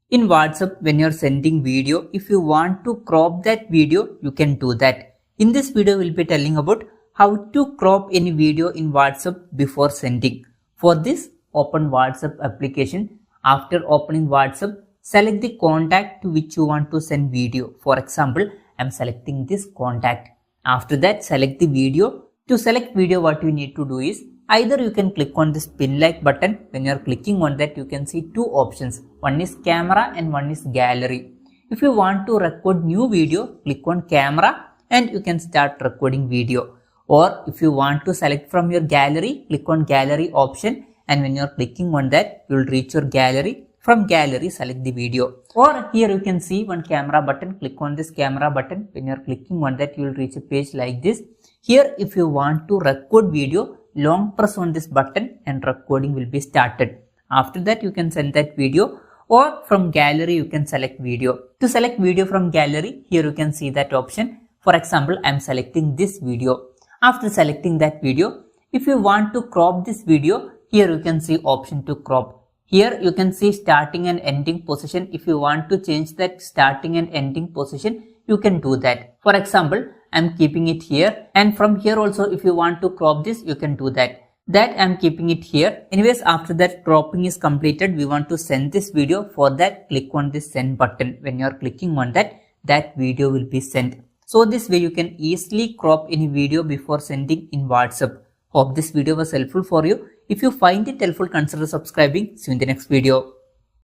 In WhatsApp, when you're sending video, if you want to crop that video, you can do that. In this video, we'll be telling about how to crop any video in WhatsApp before sending. For this, open WhatsApp application. After opening WhatsApp, select the contact to which you want to send video. For example, I'm selecting this contact. After that, select the video. To select video, what you need to do is either you can click on this pin like button. When you are clicking on that, you can see two options. One is camera and one is gallery. If you want to record new video, click on camera and you can start recording video. Or if you want to select from your gallery, click on gallery option, and when you are clicking on that, you will reach your gallery. From gallery, select the video. Or here you can see one camera button. Click on this camera button. When you are clicking on that, you will reach a page like this. Here, if you want to record video, long press on this button and recording will be started. After that, you can send that video, or from gallery you can select video. To select video from gallery, here you can see that option. For example, I am selecting this video. After selecting that video, if you want to crop this video, here you can see option to crop. Here you can see starting and ending position. If you want to change that starting and ending position, you can do that. For example, I am keeping it here, and from here also if you want to crop this, you can do that. I am keeping it here. Anyways, after that cropping is completed, we want to send this video. For that, click on this send button. When you are clicking on that, that video will be sent. So this way you can easily crop any video before sending in WhatsApp. Hope this video was helpful for you. If you find it helpful, consider subscribing. See you in the next video.